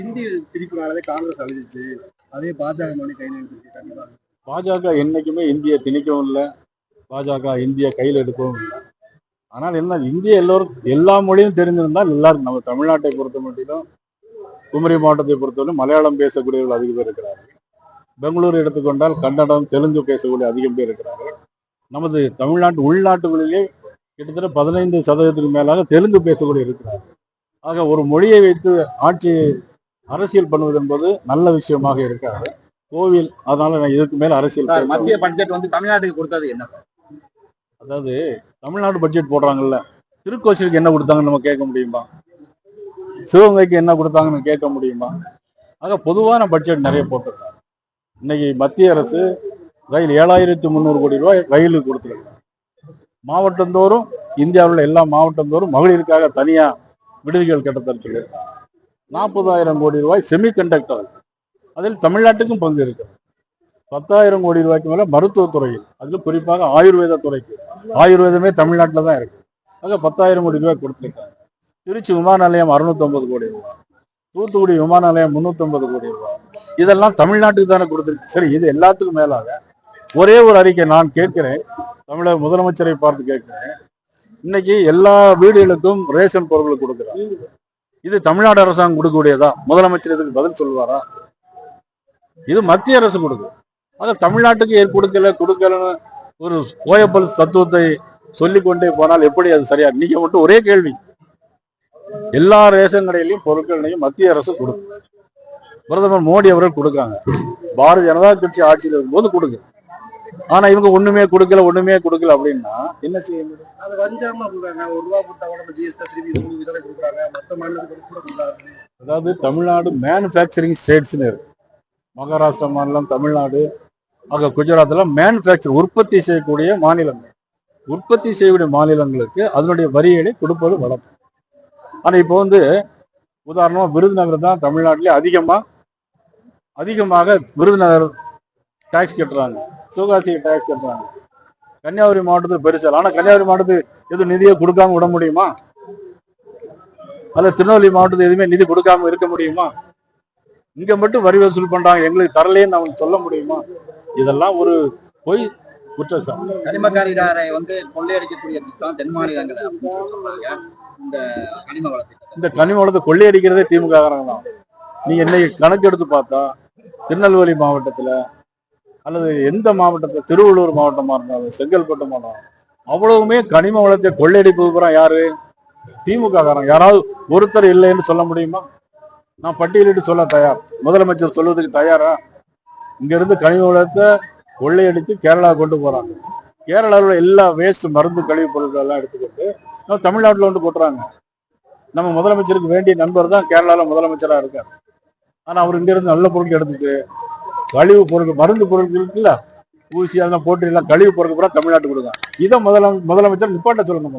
இந்தி திணிப்புனாலே காங்கிரஸ் அழிஞ்சிச்சு. அதே பாஜக மணி கையில் எடுத்துச்சு. கண்டிப்பா பாஜக என்னைக்குமே இந்திய திணிக்கவும் இல்லை, பாஜக இந்திய கையில் எடுக்கவும் இல்லை. ஆனால் என்ன, இந்திய எல்லோரும் எல்லா மொழியும் தெரிஞ்சிருந்தால் எல்லாரும், நம்ம தமிழ்நாட்டை பொறுத்த மட்டும் குமரி மாவட்டத்தை பொறுத்தவரை மலையாளம் பேசக்கூடியவர்கள் அதிகம் பேர் இருக்கிறார்கள். பெங்களூர் எடுத்துக்கொண்டால் கன்னடம் தெலுங்கு பேசக்கூடிய அதிகம் பேர் இருக்கிறார்கள். நமது தமிழ்நாட்டு உள்நாட்டுகளிலே கிட்டத்தட்ட 15% மேலாக தெலுங்கு பேசக்கூடிய இருக்கிறார்கள். ஆக ஒரு மொழியை வைத்து ஆட்சி அரசியல் பண்ணுவது என்பது நல்ல விஷயமாக இருக்காது. கோவில், அதனால நான் இதுக்கு மேல அரசியல். மத்திய பட்ஜெட் வந்து தமிழ்நாட்டுக்கு கொடுத்தது என்ன? அதாவது தமிழ்நாடு பட்ஜெட் போடுறாங்கல்ல, திருக்கோசிலுக்கு என்ன கொடுத்தாங்கன்னு நம்ம கேட்க முடியுமா? சிவகங்கைக்கு என்ன கொடுத்தாங்கன்னு கேட்க முடியுமா? ஆக பொதுவான பட்ஜெட் நிறைய போட்டிருக்காங்க. இன்னைக்கு மத்திய அரசு ரயில் 7300 கோடி ரூபாய் ரயிலுக்கு கொடுத்துருக்காங்க. மாவட்டந்தோறும், இந்தியாவில் எல்லா மாவட்டந்தோறும் மகளிருக்காக தனியா விடுதிகள் கட்டத்தர சொல்லியிருக்காங்க. 40,000 கோடி ரூபாய் செமிகண்டக்டர், அதில் தமிழ்நாட்டுக்கும் பங்கு இருக்கு. 10,000 கோடி ரூபாய்க்கு மேல மருத்துவத்துறையில், அதுல குறிப்பாக ஆயுர்வேத துறைக்கு, ஆயுர்வேதமே தமிழ்நாட்டில் தான் இருக்கு. ஆக 10,000 கோடி ரூபாய் கொடுத்துருக்காங்க. திருச்சி விமான நிலையம் 650 கோடி ரூபாய், தூத்துக்குடி விமான நிலையம் 350 கோடி ரூபாய், இதெல்லாம் தமிழ்நாட்டுக்கு தானே கொடுத்துருக்கு. சரி, இது எல்லாத்துக்கும் மேலாக ஒரே ஒரு அறிக்கை நான் கேட்கிறேன், தமிழக முதலமைச்சரை பார்த்து கேட்கிறேன். இன்னைக்கு எல்லா வீடுகளுக்கும் ரேஷன் பொருட்கள் கொடுக்குறாங்க. இது தமிழ்நாடு அரசாங்கம் கொடுக்கக்கூடியதா? முதலமைச்சர் இதுக்கு பதில் சொல்வாரா? இது மத்திய அரசு கொடுக்கும். ஆக தமிழ்நாட்டுக்கு கொடுக்கலன்னு ஒரு கோயப்பல் தத்துவத்தை சொல்லிக்கொண்டே போனால் எப்படி அது சரியா? நீங்க மட்டும் ஒரே கேள்வி, எல்லா ரேஷன் கடையிலையும் பொருட்களையும் மத்திய அரசு கொடுக்கும். பிரதமர் மோடி அவர்கள் கொடுக்காங்க, பாரதிய ஜனதா கட்சி ஆட்சியில் இருக்கும்போது கொடுக்கு. ஆனா இவங்க ஒண்ணுமே கொடுக்கல அப்படின்னா என்ன செய்ய முடியும்? அதாவது தமிழ்நாடு மேனுபேக்சரிங் ஸ்டேட்ஸ்னு இருக்கு. மகாராஷ்டிரா மாநிலம், தமிழ்நாடு, ஆக குஜராத்ல மேனுபேக்சர் உற்பத்தி செய்யக்கூடிய மாநிலங்கள், உற்பத்தி செய்யக்கூடிய மாநிலங்களுக்கு அதனுடைய வரிகளை கொடுப்பது வழக்கம். ஆனா இப்போ உதாரணமா விருதுநகர் தான் தமிழ்நாட்டிலே அதிகமாக விருதுநகர் டாக்ஸ் கட்டுறாங்க, சிவகாசி டாக்ஸ் கட்டுறாங்க. கன்னியாகுமரி மாவட்டத்தில் பெருசால், ஆனா கன்னியாகுமரி மாவட்டத்துக்கு எதுவும் நிதியை கொடுக்காம விட முடியுமா? அல்ல திருநெல்வேலி மாவட்டத்துக்கு எதுவுமே நிதி கொடுக்காம இருக்க முடியுமா? இங்க மட்டும் வரி வசூல் பண்றாங்க, எங்களுக்கு தரலேன்னு அவங்க சொல்ல முடியுமா? இதெல்லாம் ஒரு பொய் குற்றச்சாட்டு. கனிமக்காரிடாரை கொள்ளையடிக்கக்கூடிய திட்டம் தென் மாநிலங்களை இந்த கனிம வளத்தை கொள்ளையடிக்கிறதே திமுக தான். நீங்க இன்னைக்கு கணக்கு எடுத்து பார்த்தா திருநெல்வேலி மாவட்டத்துல அல்லது எந்த மாவட்டத்துல, திருவள்ளூர் மாவட்டமா இருந்தாலும் செங்கல்பட்டு மாவட்டம், அவ்வளவுமே கனிம வளத்தை கொள்ளையடிப்பு யாரு? திமுக காரங்க. யாராவது ஒருத்தர் இல்லைன்னு சொல்ல முடியுமா? நான் பட்டியலிட்டு சொல்ல தயார். முதலமைச்சர் சொல்வதற்கு தயாரா? இங்க இருந்து கனிம வளத்தை கொள்ளையடித்து கேரளா கொண்டு போறாங்க. கேரளாவில் எல்லா வேஸ்ட் மருந்து கழிவுப் பொருட்கள் எல்லாம் எடுத்துக்கிட்டு நம்ம தமிழ்நாட்டில் கொட்டுறாங்க. நம்ம முதலமைச்சருக்கு வேண்டிய நண்பர் தான் கேரளாவில் முதலமைச்சரா இருக்கார். ஆனா அவர் இங்க இருந்து நல்ல பொருட்கள் எடுத்துட்டு கழிவு பொருட்கள், மருந்து பொருட்கள் இருக்குல்ல, ஊசி அதெல்லாம் போட்டு எல்லாம் கழிவு பொருட்கள் பூரா தமிழ்நாட்டுக்கு கொடுங்க. இதை முதலமைச்சர் நிப்பாட்ட சொல்லுங்க.